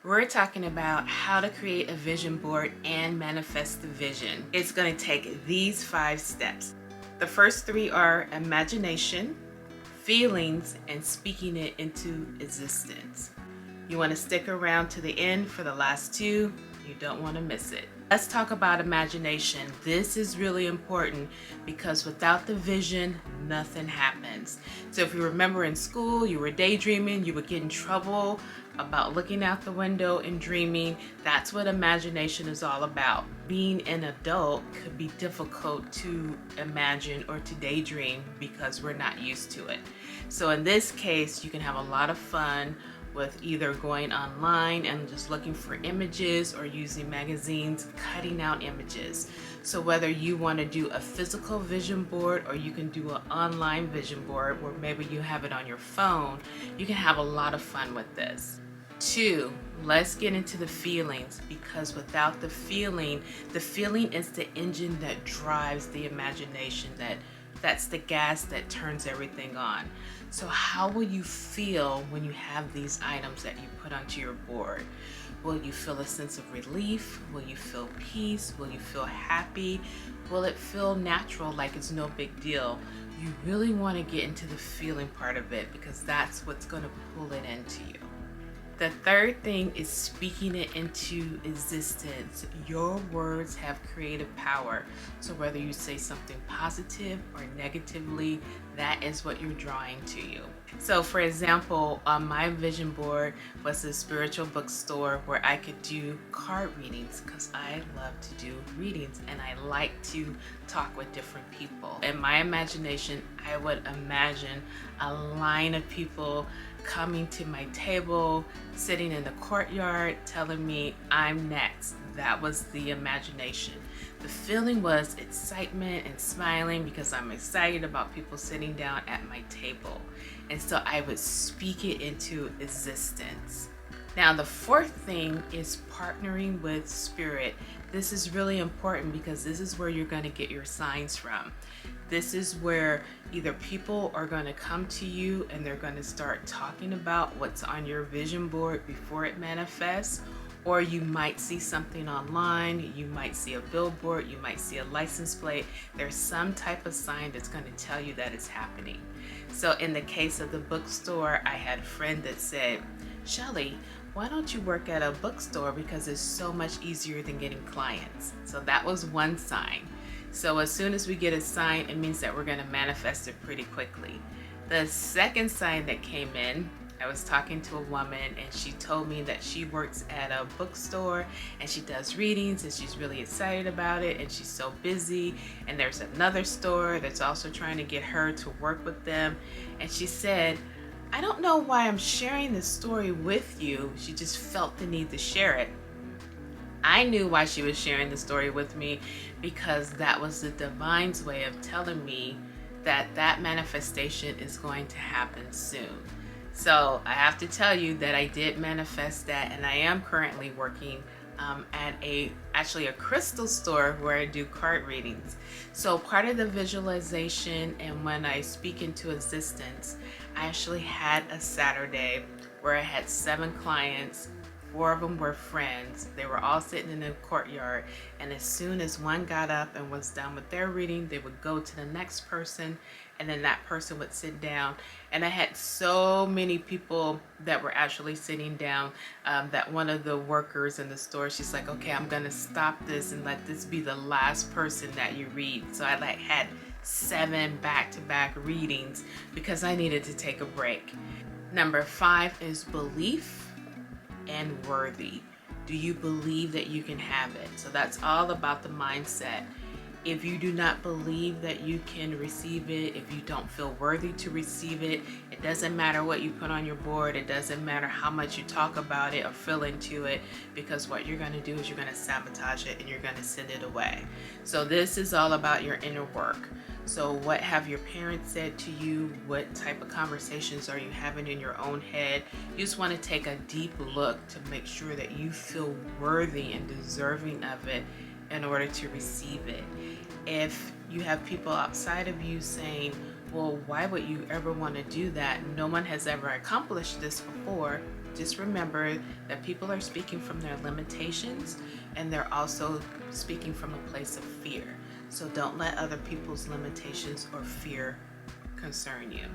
We're talking about how to create a vision board and manifest the vision. It's going to take these 5 steps. The first 3 are imagination, feelings, and speaking it into existence. You want to stick around to the end for the last 2. You don't want to miss it. Let's talk about imagination. This is really important because without the vision, nothing happens. So if you remember in school, you were daydreaming, you would get in trouble about looking out the window and dreaming. That's what imagination is all about. Being an adult could be difficult to imagine or to daydream because we're not used to it. So in this case, you can have a lot of fun with either going online and just looking for images or using magazines, cutting out images. So whether you want to do a physical vision board or you can do an online vision board where maybe you have it on your phone, you can have a lot of fun with this. 2, let's get into the feelings, because without the feeling is the engine that drives the imagination, that's the gas that turns everything on. So how will you feel when you have these items that you put onto your board? Will you feel a sense of relief? Will you feel peace? Will you feel happy? Will it feel natural, like it's no big deal? You really want to get into the feeling part of it because that's what's going to pull it into you. The third thing is speaking it into existence. Your words have creative power. So whether you say something positive or negatively, that is what you're drawing to you. So for example, on my vision board was a spiritual bookstore where I could do card readings because I love to do readings and I like to talk with different people. In my imagination, I would imagine a line of people coming to my table, sitting in the courtyard, telling me I'm next. That was the imagination. The feeling was excitement and smiling because I'm excited about people sitting down at my table. And so I would speak it into existence. Now, the 4th thing is partnering with spirit. This is really important because this is where you're going to get your signs from. This is where either people are going to come to you and they're going to start talking about what's on your vision board before it manifests, or you might see something online, you might see a billboard, you might see a license plate. There's some type of sign that's going to tell you that it's happening. So in the case of the bookstore, I had a friend that said, "Shelley, why don't you work at a bookstore because it's so much easier than getting clients?" So that was one sign. So as soon as we get a sign, it means that we're going to manifest it pretty quickly. The second sign that came in, I was talking to a woman and she told me that she works at a bookstore and she does readings and she's really excited about it and she's so busy, and there's another store that's also trying to get her to work with them, and she said, "I don't know why I'm sharing this story with you." She just felt the need to share it. I knew why she was sharing the story with me because that was the divine's way of telling me that that manifestation is going to happen soon. So I have to tell you that I did manifest that, and I am currently working at actually a crystal store where I do card readings. So part of the visualization and when I speak into existence, I actually had a Saturday where I had 7 clients. 4 of them were friends. They were all sitting in the courtyard, and as soon as one got up and was done with their reading, they would go to the next person, and then that person would sit down. And I had so many people that were actually sitting down that one of the workers in the store, she's like, "Okay, I'm gonna stop this and let this be the last person that you read." So I had 7 back-to-back readings because I needed to take a break. Number 5 is belief and worthy. Do you believe that you can have it? So that's all about the mindset. If you do not believe that you can receive it, if you don't feel worthy to receive it, it doesn't matter what you put on your board, it doesn't matter how much you talk about it or feel into it, because what you're going to do is you're going to sabotage it and you're going to send it away. So this is all about your inner work. So what have your parents said to you? What type of conversations are you having in your own head? You just want to take a deep look to make sure that you feel worthy and deserving of it in order to receive it. If you have people outside of you saying, "Well, why would you ever want to do that? No one has ever accomplished this before," just remember that people are speaking from their limitations, and they're also speaking from a place of fear. So don't let other people's limitations or fear concern you.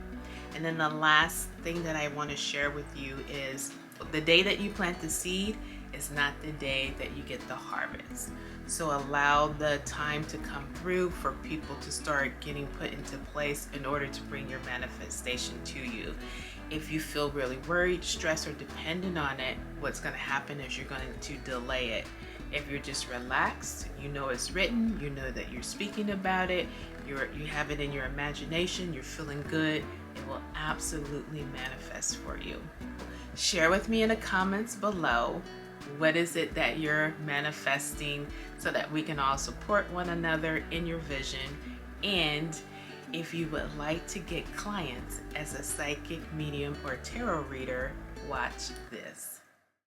And then the last thing that I want to share with you is the day that you plant the seed is not the day that you get the harvest. So allow the time to come through for people to start getting put into place in order to bring your manifestation to you. If you feel really worried, stressed, or dependent on it, what's going to happen is you're going to delay it. If you're just relaxed, you know it's written, you know that you're speaking about it, you have it in your imagination, you're feeling good, it will absolutely manifest for you. Share with me in the comments below, what is it that you're manifesting, so that we can all support one another in your vision. And if you would like to get clients as a psychic, medium, or tarot reader, watch this.